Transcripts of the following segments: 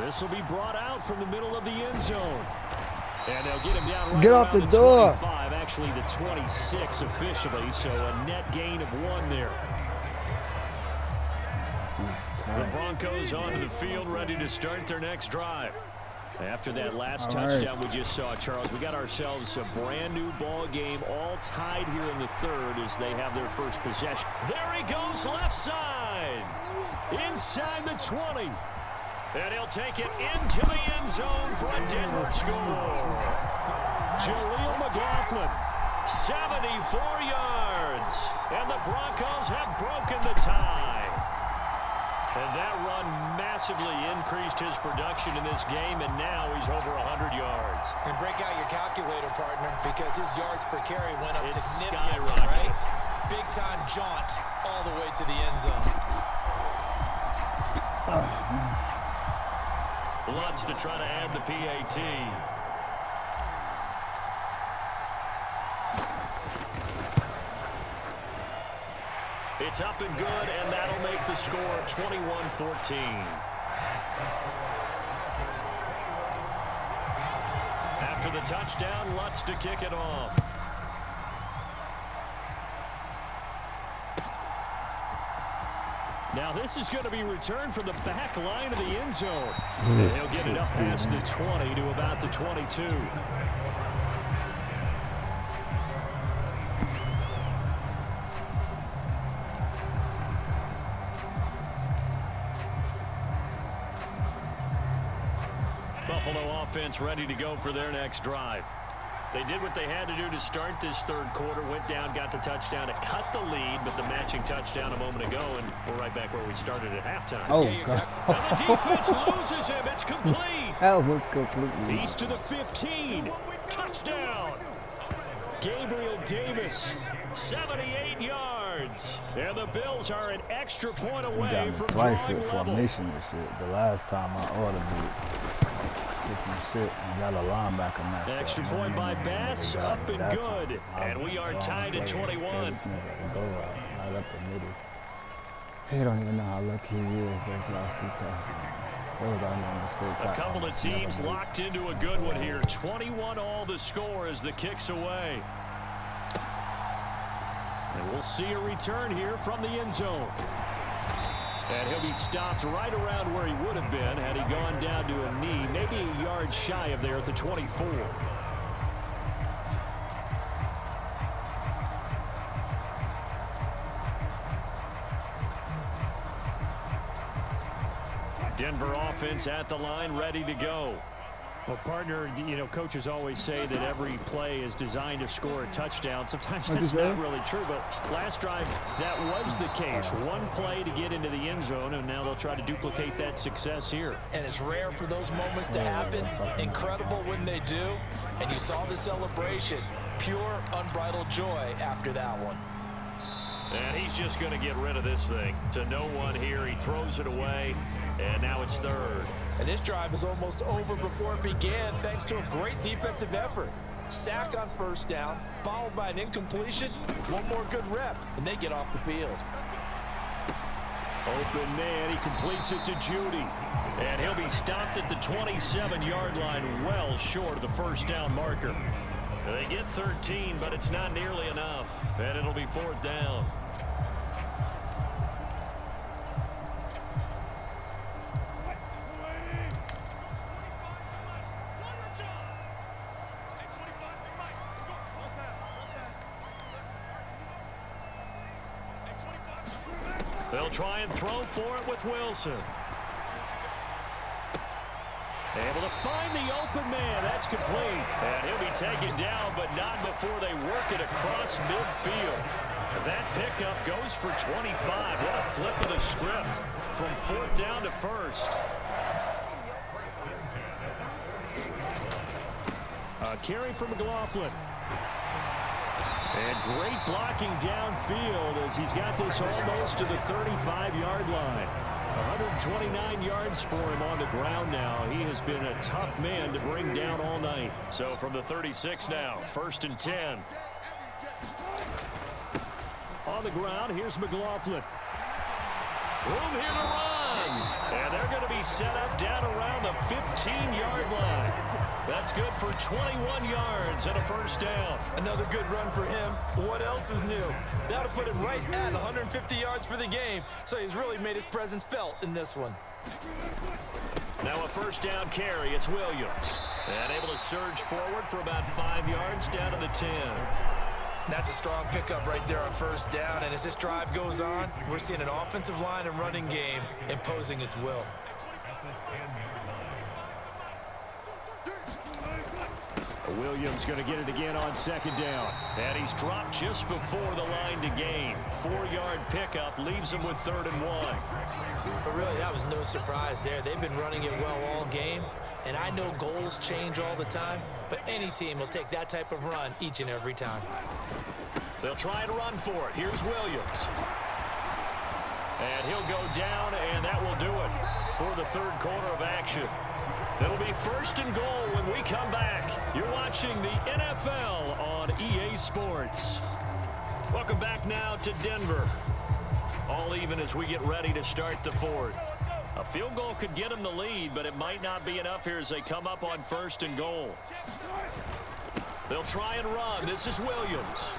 This will be brought out from the middle of the end zone. And they'll get him down right Get off around the door. 25, actually the 26 officially, so a net gain of 1 there. The Broncos onto the field, ready to start their next drive. After that last touchdown we just saw, Charles, we got ourselves a brand new ball game, all tied here in the third as they have their first possession. There he goes, left side, inside the 20. And he'll take it into the end zone for a Denver score. Jaleel McLaughlin, 74 yards. And the Broncos have broken the tie. And that run massively increased his production in this game, and now he's over 100 yards. And break out your calculator, partner, because his yards per carry went up significantly, skyrocketed. right? Big-time jaunt all the way to the end zone. Lutz to try to add the PAT. It's up and good, and that'll make the score 21-14. After the touchdown, Lutz to kick it off. Now this is going to be returned from the back line of the end zone. And he'll get it up past the 20 to about the 22. Buffalo offense ready to go for their next drive. They did what they had to do to start this third quarter, went down, got the touchdown to cut the lead, but the matching touchdown a moment ago, and we're right back where we started at halftime. Oh, Yeah, exactly. And the defense loses him. It's complete. that was completely. He's to the 15. Touchdown. Gabriel Davis, 78 yards. And the Bills are an extra point You away got me from twice drawing with level. formation and shit. The last time I ordered it. Different shit and got a linebacker match. Extra point by Bass, up and good. And we are tied at 21. Go right up the middle. He don't even know how lucky he is those last 2 touchdowns. A couple of teams locked into a good one here. 21 all the score as the kick's away. And we'll see a return here from the end zone. And he'll be stopped right around where he would have been had he gone down to a knee, maybe a yard shy of there at the 24. Denver offense at the line, ready to go. Well, partner, you know, coaches always say that every play is designed to score a touchdown. Sometimes that's not really true, but last drive, that was the case. One play to get into the end zone, and now they'll try to duplicate that success here. And it's rare for those moments to happen. Incredible when they do. And you saw the celebration. Pure, unbridled joy after that one. And he's just going to get rid of this thing. To no one here, he throws it away, and now it's third. And this drive is almost over before it began thanks to a great defensive effort. Sack on first down, followed by an incompletion. One more good rep, and they get off the field. Open man, he completes it to Judy. And he'll be stopped at the 27-yard line, well short of the first down marker. They get 13, but it's not nearly enough. And it'll be fourth down. They'll try and throw for it with Wilson. Able to find the open man. That's complete. And he'll be taken down, but not before they work it across midfield. That pickup goes for 25. What a flip of the script from fourth down to first. A carry for McLaughlin. And great blocking downfield as he's got this almost to the 35-yard line. 129 yards for him on the ground now. He has been a tough man to bring down all night. So from the 36 now, 1st and 10. On the ground, here's McLaughlin. Room here to run. And they're going to be set up down around the 15-yard line. That's good for 21 yards and a first down. Another good run for him. What else is new? That'll put him right at 150 yards for the game, so he's really made his presence felt in this one. Now a first down carry. It's Williams. And able to surge forward for about 5 yards down to the 10. That's a strong pickup right there on first down, and as this drive goes on, we're seeing an offensive line and running game imposing its will. Williams going to get it again on second down. And he's dropped just before the line to gain. 4-yard pickup leaves him with 3rd and 1. But really, that was no surprise there. They've been running it well all game, and I know goals change all the time, but any team will take that type of run each and every time. They'll try and run for it. Here's Williams. And he'll go down, and that will do it for the 3rd quarter of action. It'll be 1st and goal when we come back. You're watching the NFL on EA Sports. Welcome back now to Denver. All even as we get ready to start the 4th. A field goal could get them the lead, but it might not be enough here as they come up on 1st and goal. They'll try and run. This is Williams.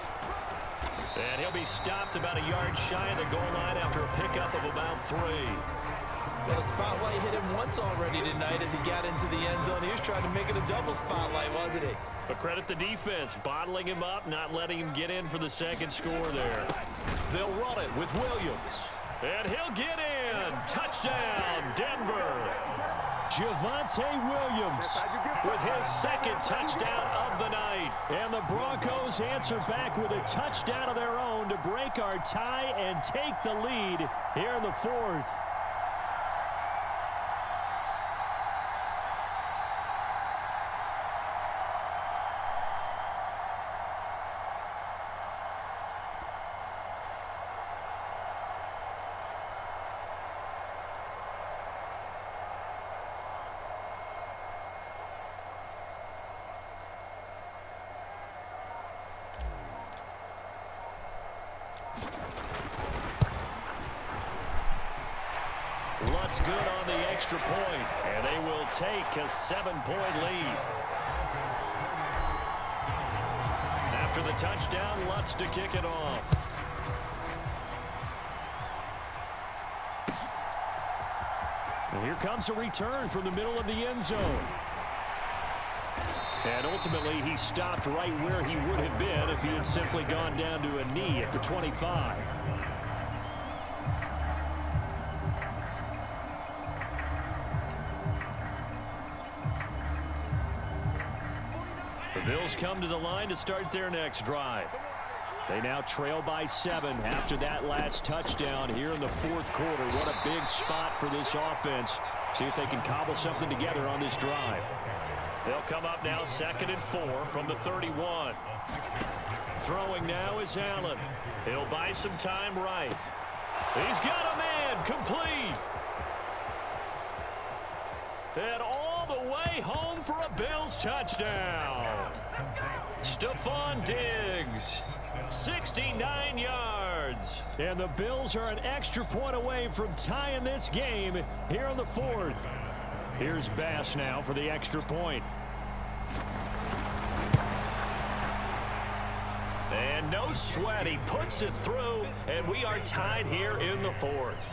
And he'll be stopped about a yard shy of the goal line after a pickup of about 3. Well, the spotlight hit him once already tonight as he got into the end zone. He was trying to make it a double spotlight, wasn't he? But credit the defense, bottling him up, not letting him get in for the 2nd score there. They'll run it with Williams. And he'll get in. Touchdown, Denver. Javonte Williams with his 2nd touchdown of the night. And the Broncos answer back with a touchdown of their own to break our tie and take the lead here in the 4th. Lutz good on the extra point, and they will take a 7-point lead. After the touchdown, Lutz to kick it off. And here comes a return from the middle of the end zone. And ultimately, he stopped right where he would have been if he had simply gone down to a knee at the 25. The Bills come to the line to start their next drive. They now trail by 7 after that last touchdown here in the 4th quarter. What a big spot for this offense. See if they can cobble something together on this drive. They'll come up now 2nd and 4 from the 31. Throwing now is Allen. He'll buy some time right. He's got a man complete. And all the way home for a Bills touchdown. Stephon Diggs, 69 yards. And the Bills are an extra point away from tying this game here in the 4th. Here's Bass now for the extra point. And no sweat, he puts it through, and we are tied here in the 4th.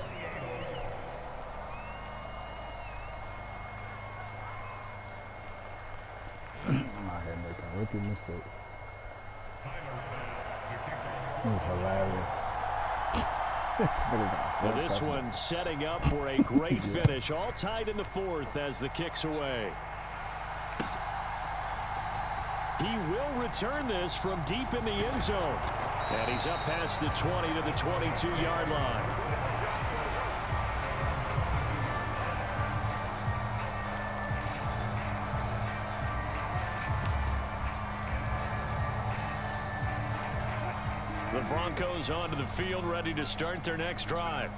Rookie mistakes. He's hilarious. Well, this one setting up for a great finish. All tied in the 4th as the kick's away. He will return this from deep in the end zone. And he's up past the 20 to the 22-yard line. The Broncos onto the field ready to start their next drive.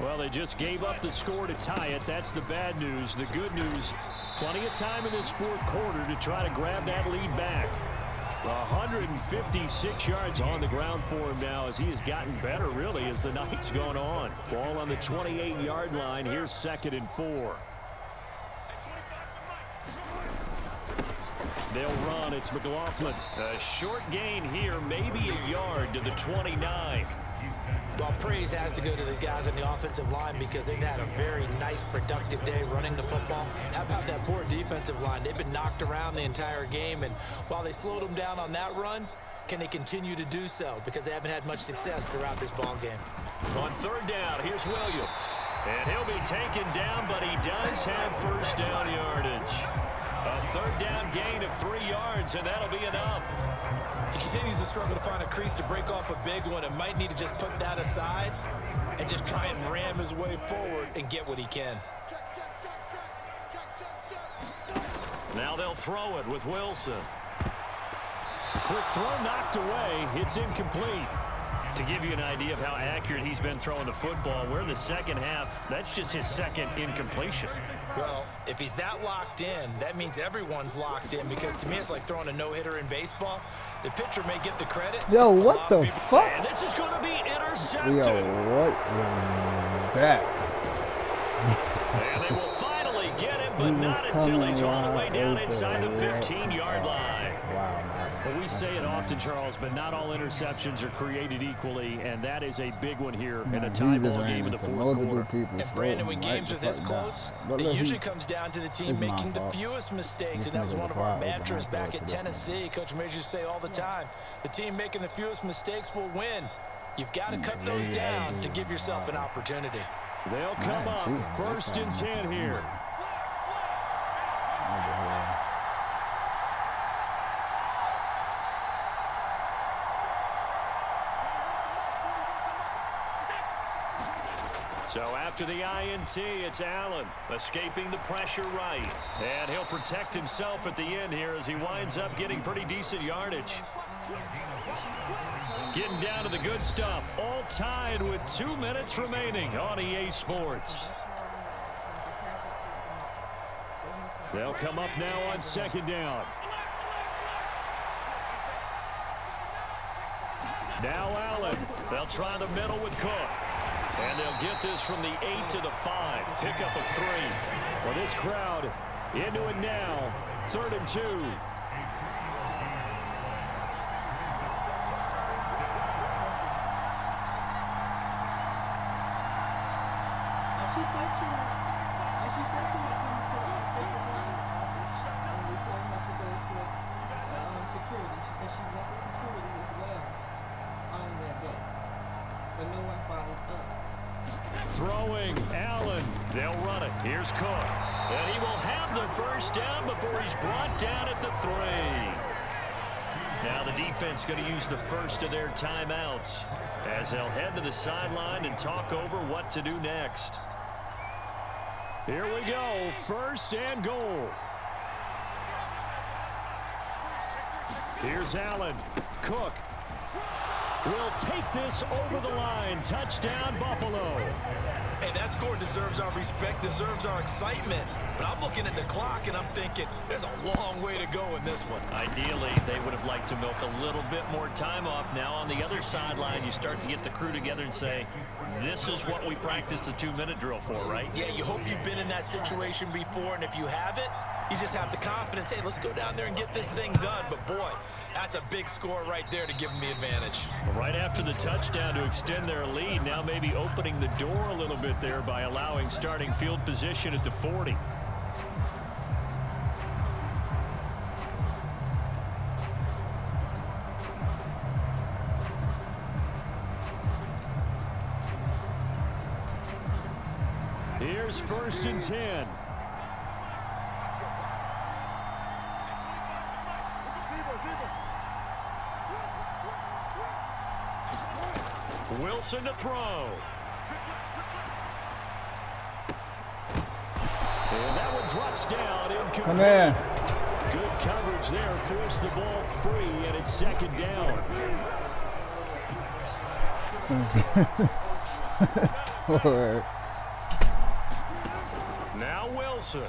Well, they just gave up the score to tie it. That's the bad news. The good news, plenty of time in this 4th quarter to try to grab that lead back. 156 yards on the ground for him now as he has gotten better, really, as the night's gone on. Ball on the 28-yard line. Here's 2nd and 4. They'll run. It's McLaughlin. A short gain here, maybe a yard to the 29. Well, praise has to go to the guys on the offensive line because they've had a very nice, productive day running the football. How about that poor defensive line? They've been knocked around the entire game, and while they slowed them down on that run, can they continue to do so? Because they haven't had much success throughout this ball game. On third down, here's Williams. And he'll be taken down, but he does have first down yardage. A third down gain of 3 yards, and that'll be enough. He continues to struggle to find a crease to break off a big one and might need to just put that aside and just try and ram his way forward and get what he can. Now they'll throw it with Wilson. Quick throw knocked away. It's incomplete. To give you an idea of how accurate he's been throwing the football, we're in the second half. That's just his second incompletion. Well, if he's that locked in, that means everyone's locked in, because to me it's like throwing a no-hitter in baseball. The pitcher may get the credit. Yo, what the fuck? And this is going to be intercepted. Yo, what was that? And they will finally get him, but not until he's all the way down inside the 15-yard line. Wow. Well, we say it often, Charles, but not all interceptions are created equally, and that is a big one here in a tie ball game in the fourth quarter. And Brandon, when games are this close, it usually comes down to the team making the fewest mistakes, and that was one of our mantras back at Tennessee. Coach Majors say all the time, the team making the fewest mistakes will win. You've got to cut those down to give yourself an opportunity. They'll come up 1st and 10 here. So after the INT, it's Allen escaping the pressure right. And he'll protect himself at the end here as he winds up getting pretty decent yardage. Getting down to the good stuff. All tied with 2 minutes remaining on EA Sports. They'll come up now on 2nd down. Now Allen. They'll try the middle with Cook. And they'll get this from the 8 to the 5. Pick up a 3. Well, this crowd into it now. 3rd and 2. Throwing, Allen. They'll run it. Here's Cook. And he will have the first down before he's brought down at the 3. Now the defense going to use the first of their timeouts as they'll head to the sideline and talk over what to do next. Here we go. 1st and goal. Here's Allen. Cook will take this over the line. Touchdown, Buffalo. Hey, that score deserves our respect, deserves our excitement. But I'm looking at the clock, and I'm thinking there's a long way to go in this one. Ideally, they would have liked to milk a little bit more time off. Now on the other sideline, you start to get the crew together and say, this is what we practiced the 2-minute drill for, right? Yeah, you hope you've been in that situation before, and if you haven't, you just have the confidence, hey, let's go down there and get this thing done. But, boy, that's a big score right there to give them the advantage. Right after the touchdown to extend their lead, now maybe opening the door a little bit there by allowing starting field position at the 40. Here's 1st and 10. Wilson to throw. And that one drops down. Incomplete. Come in. Good coverage there. Forced the ball free, and it's 2nd down. Now Wilson.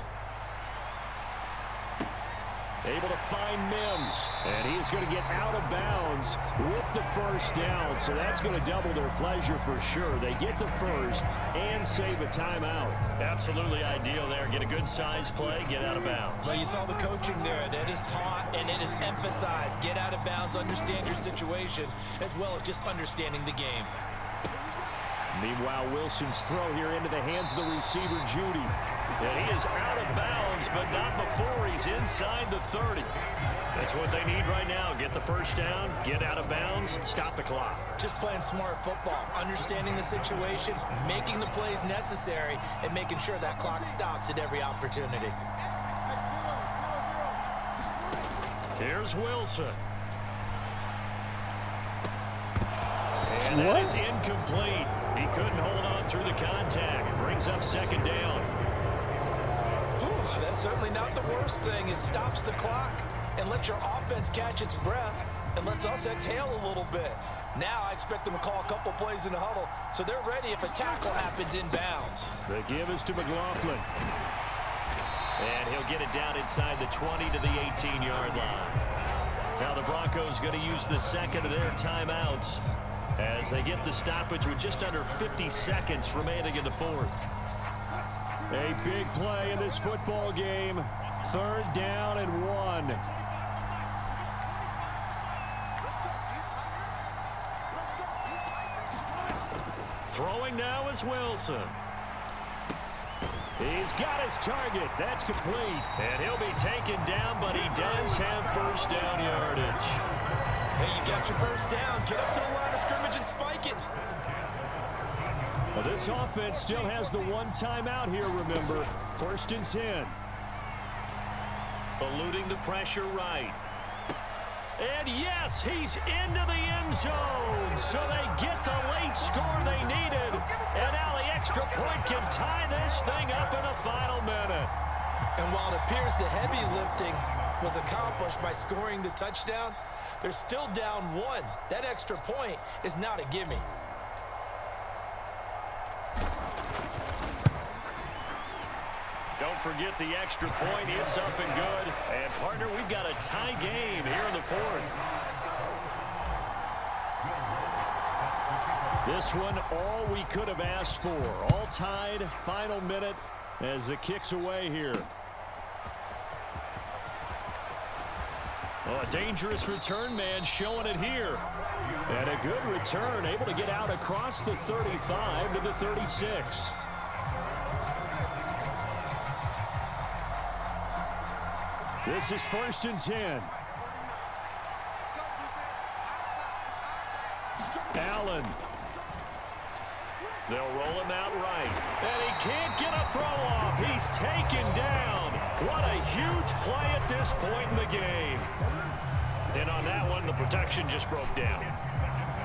Able to find Mims. And he's going to get out of bounds with the first down. So that's going to double their pleasure for sure. They get the first and save a timeout. Absolutely ideal there. Get a good size play, get out of bounds. Well, you saw the coaching there. That is taught and it is emphasized. Get out of bounds, understand your situation, as well as just understanding the game. Meanwhile, Wilson's throw here into the hands of the receiver, Judy. And he is out of bounds, but not before he's inside the 30. That's what they need right now. Get the first down, get out of bounds, stop the clock. Just playing smart football, understanding the situation, making the plays necessary, and making sure that clock stops at every opportunity. Here's Wilson. And that is incomplete. He couldn't hold on through the contact. Brings up second down. Whew, that's certainly not the worst thing. It stops the clock and lets your offense catch its breath and lets us exhale a little bit. Now I expect them to call a couple plays in the huddle so they're ready if a tackle happens in bounds. The give is to McLaughlin. And he'll get it down inside the 20 to the 18-yard line. Now the Broncos going to use the second of their timeouts as they get the stoppage with just under 50 seconds remaining in the fourth. A big play in this football game. Third down and 1. Throwing now is Wilson. He's got his target. That's complete. And he'll be taken down, but he does have first down yardage. Hey, you got your first down. Get up to the line of scrimmage and spike it. Well, this offense still has the one timeout here, remember. First and 10. Eluding the pressure right. And yes, he's into the end zone. So they get the late score they needed. And now the extra point can tie this thing up in the final minute. And while it appears the heavy lifting was accomplished by scoring the touchdown, they're still down 1. That extra point is not a gimme. Don't forget the extra point. It's up and good. And, partner, we've got a tie game here in the fourth. This one, all we could have asked for. All tied, final minute as the kick's away here. Oh, a dangerous return man showing it here. And a good return, able to get out across the 35 to the 36. This is first and 10. Allen. They'll roll him out right. And he can't get a throw off. He's taken down. What a huge play at this point in the game. And on that one, the protection just broke down.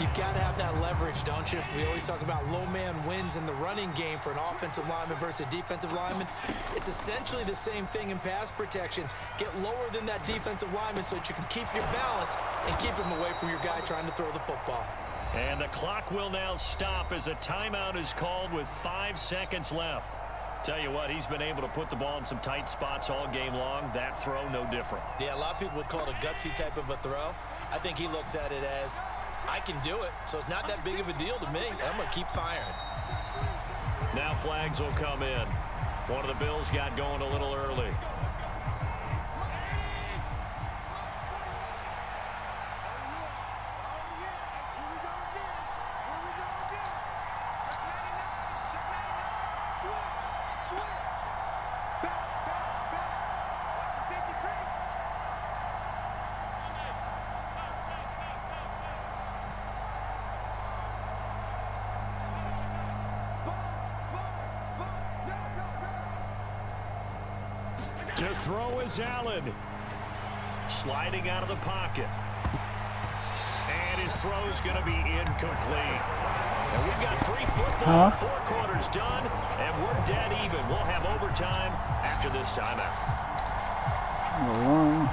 You've got to have that leverage, don't you? We always talk about low man wins in the running game for an offensive lineman versus a defensive lineman. It's essentially the same thing in pass protection. Get lower than that defensive lineman so that you can keep your balance and keep him away from your guy trying to throw the football. And the clock will now stop as a timeout is called with 5 seconds left. Tell you what, he's been able to put the ball in some tight spots all game long. That throw, no different. Yeah, a lot of people would call it a gutsy type of a throw. I think he looks at it as, I can do it, so it's not that big of a deal to me. I'm going to keep firing. Now flags will come in. One of the Bills got going a little early. To throw is Allen. Sliding out of the pocket. And his throw's going to be incomplete. And we've got free football. 4 quarters done, and we're dead even. We'll have overtime after this timeout.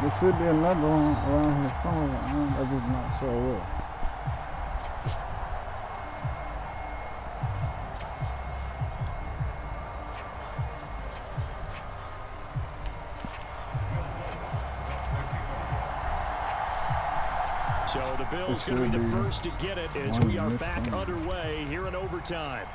There should be another one around here somewhere. I'm just not sure where. So the Bills going to be the first to get it as we are back underway here in overtime.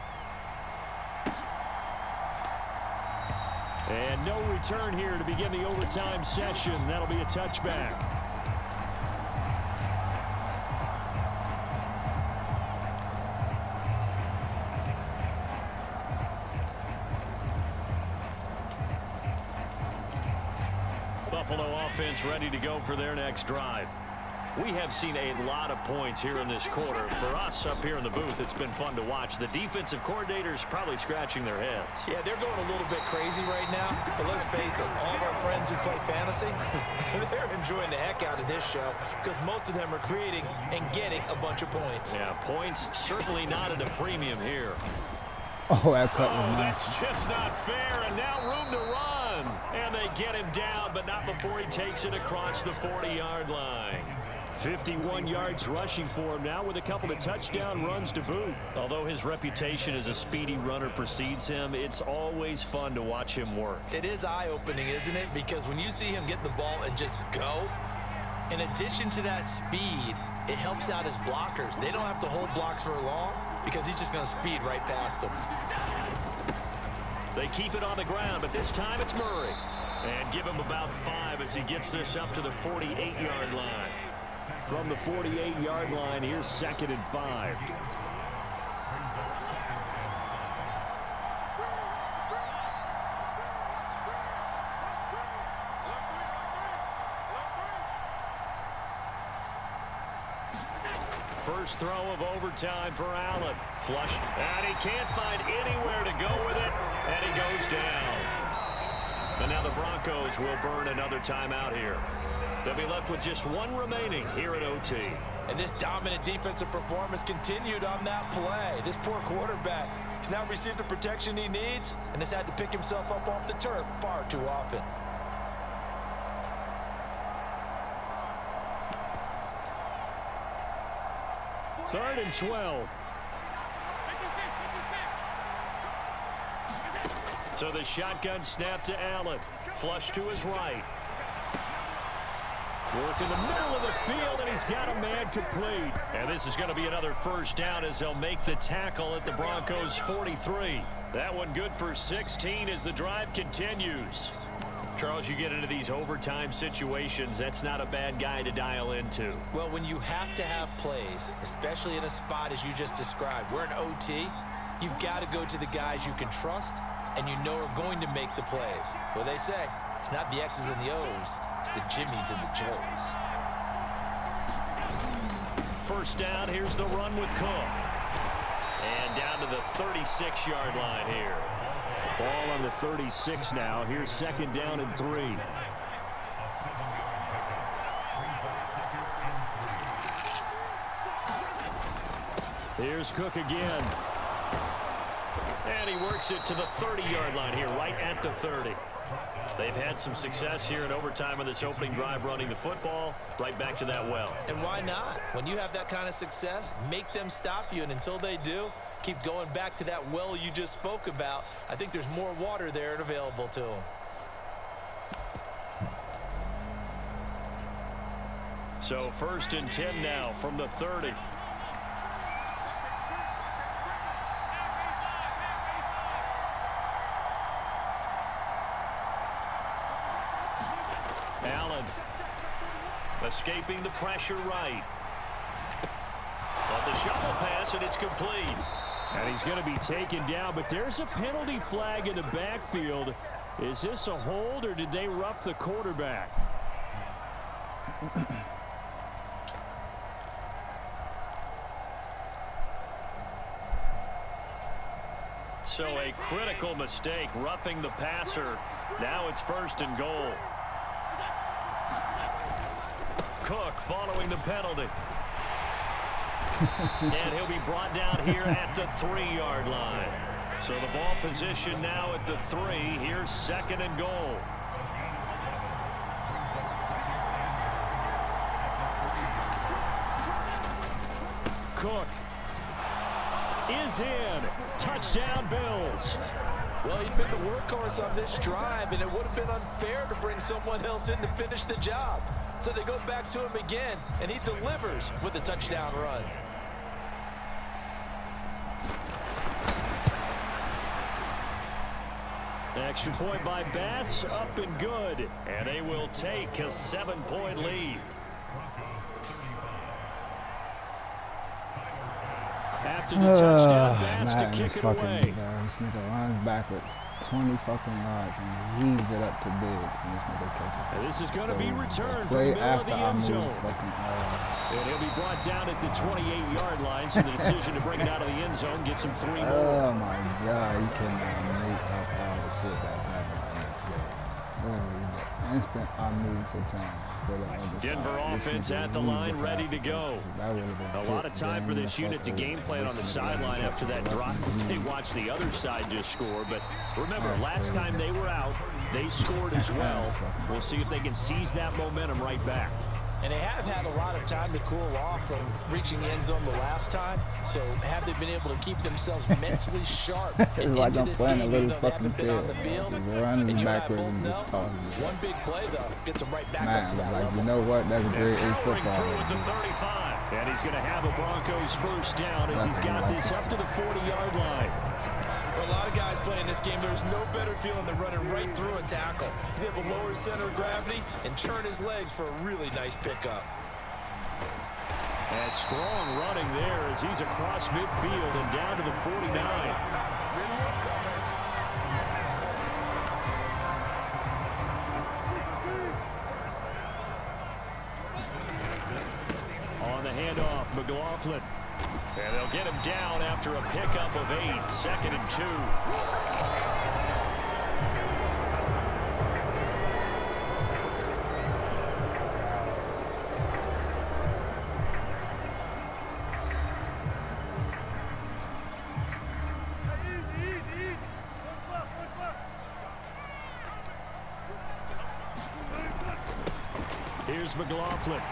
And no return here to begin the overtime session. That'll be a touchback. Buffalo offense ready to go for their next drive. We have seen a lot of points here in this quarter. For us up here in the booth, it's been fun to watch. The defensive coordinators probably scratching their heads. Yeah, they're going a little bit crazy right now. But let's face it, all of our friends who play fantasy, they're enjoying the heck out of this show because most of them are creating and getting a bunch of points. Yeah, points certainly not at a premium here. Oh, that cut was nice. That's just not fair, and now room to run. And they get him down, but not before he takes it across the 40-yard line. 51 yards rushing for him now with a couple of touchdown runs to boot. Although his reputation as a speedy runner precedes him, it's always fun to watch him work. It is eye-opening, isn't it? Because when you see him get the ball and just go, in addition to that speed, it helps out his blockers. They don't have to hold blocks for long because he's just going to speed right past them. They keep it on the ground, but this time it's Murray. And give him about 5 as he gets this up to the 48-yard line. From the 48-yard line, here's 2nd and 5. First throw of overtime for Allen. Flushed, and he can't find anywhere to go with it, and he goes down. And now the Broncos will burn another timeout here. They'll be left with just one remaining here at OT. And this dominant defensive performance continued on that play. This poor quarterback has now received the protection he needs and has had to pick himself up off the turf far too often. Third and 12. So the shotgun snap to Allen. Flush to his right. Work in the middle of the field, and he's got a man complete. And this is going to be another first down as they'll make the tackle at the Broncos' 43. That one good for 16 as the drive continues. Charles, you get into these overtime situations, that's not a bad guy to dial into. Well, when you have to have plays, especially in a spot as you just described, we're in OT, you've got to go to the guys you can trust and you know are going to make the plays. Well, they say, it's not the X's and the O's, it's the Jimmies and the Joes. First down, here's the run with Cook. And down to the 36-yard line here. Ball on the 36 now. Here's 2nd down and 3. Here's Cook again. And he works it to the 30-yard line here, right at the 30. They've had some success here in overtime on this opening drive running the football. Right back to that well. And why not? When you have that kind of success, make them stop you. And until they do, keep going back to that well you just spoke about. I think there's more water there and available to them. So 1st and 10 now from the 30. Allen escaping the pressure right. Well, it's a shovel pass, and it's complete. And he's going to be taken down, but there's a penalty flag in the backfield. Is this a hold, or did they rough the quarterback? So a critical mistake, roughing the passer. Now it's 1st and goal. Cook following the penalty. And he'll be brought down here at the 3-yard line. So the ball position now at the 3. Here's 2nd and goal. Cook is in. Touchdown, Bills. Well, he'd been the workhorse on this drive, and it would have been unfair to bring someone else in to finish the job. So they go back to him again, and he delivers with a touchdown run. Extra point by Bass, up and good. And they will take a 7-point lead. After the touchdown, Bass to kick it away. This nigga runs backwards 20 fucking yards and heaves it up to Diggs, and this nigga catches it. And this is going to be returned from the Play middle of after the I end move zone. fucking And he'll be brought down at the 28-yard line, so the decision to bring it out of the end zone gets him 3 more. Oh my God, you cannot make up all the shit that's happening in this game. Literally, the instant I move to turn to the other Denver side, offense this nigga at the leaves line, ready to pass. go. That would've been A lot of time for this unit to game plan on the sideline after that drive. They watched the other side just score, but remember, last time they were out, they scored as well. We'll see if they can seize that momentum right back. And they have had a lot of time to cool off from reaching the end zone the last time. So have they been able to keep themselves mentally sharp into like I'm this playing game, a little even though they fucking haven't been on the kid. field? Just running And you and I backwards both and just know talking. one big play, though, gets them right back up to Man, that like, level. you know what? That's grade A Powering football. through at the 35. And he's going to have a Broncos first down as he's got this up to the 40-yard line. For a lot of guys playing this game, there's no better feeling than running right through a tackle. He's able to lower his center of gravity and churn his legs for a really nice pickup. And strong running there as he's across midfield and down to the 49. On the handoff, McLaughlin. And they'll get him down after a pickup of 8, 2nd and 2. Here's McLaughlin,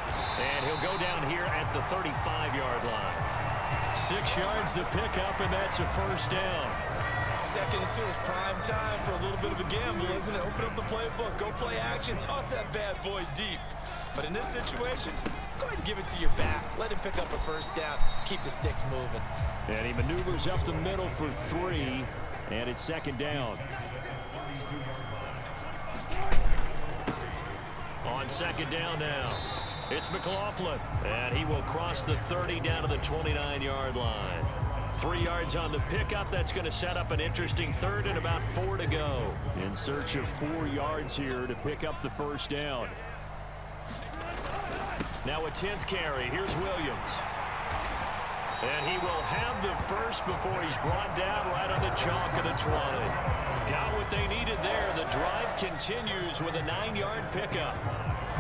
and he'll go down here at the 35-yard line. 6 yards to pick up, and that's a first down. 2nd and 2 is prime time for a little bit of a gamble, isn't it? Open up the playbook, go play action, toss that bad boy deep. But in this situation, go ahead and give it to your back. Let him pick up a first down, keep the sticks moving. And he maneuvers up the middle for 3, and it's 2nd down. On 2nd down now, it's McLaughlin, and he will cross the 30 down to the 29-yard line. 3 yards on the pickup. That's going to set up an interesting 3rd and about 4 to go. In search of 4 yards here to pick up the first down. Now a 10th carry. Here's Williams. And he will have the first before he's brought down right on the chalk of the 20. Got what they needed there. The drive continues with a 9-yard pickup.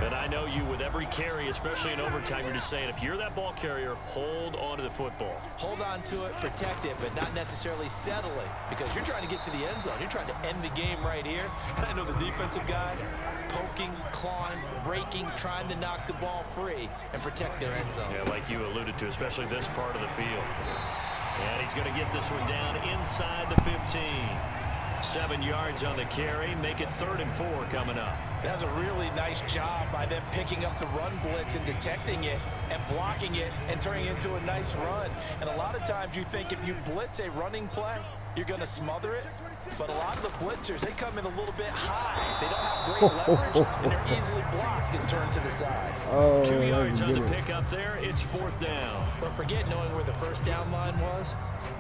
And I know you, with every carry, especially in overtime, you're just saying, if you're that ball carrier, hold on to the football. Hold on to it, protect it, but not necessarily settle it, because you're trying to get to the end zone. You're trying to end the game right here. And I know the defensive guys poking, clawing, raking, trying to knock the ball free and protect their end zone. Yeah, like you alluded to, especially this part of the field. And he's going to get this one down inside the 15. 7 yards on the carry. Make it 3rd and 4 coming up. That's a really nice job by them picking up the run blitz and detecting it and blocking it and turning it into a nice run. And a lot of times you think if you blitz a running play, you're going to smother it. But a lot of the blitzers, they come in a little bit high. They don't have great leverage, and they're easily blocked and turned to the side. 2 yards on the pickup there. It's 4th down. But forget knowing where the first down line was.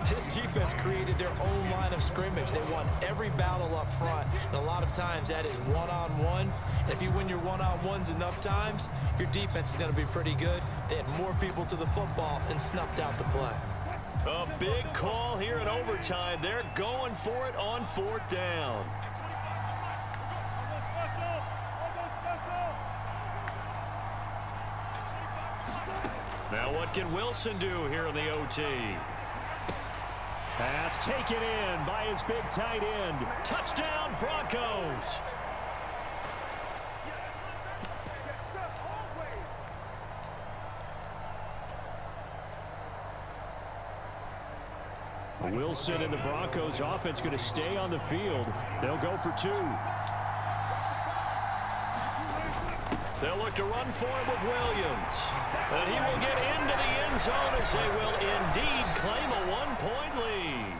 This defense created their own line of scrimmage. They won every battle up front, and a lot of times that is one-on-one. And if you win your one-on-ones enough times, your defense is going to be pretty good. They had more people to the football and snuffed out the play. A big call here in overtime. They're going for it on 4th down. Now what can Wilson do here in the OT? Pass taken in by his big tight end. Touchdown, Broncos. Wilson and the Broncos offense going to stay on the field. They'll go for 2. They'll look to run for it with Williams. And he will get into the end zone as they will indeed claim a one-point lead.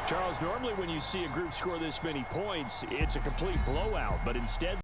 Charles, normally when you see a group score this many points, it's a complete blowout, but instead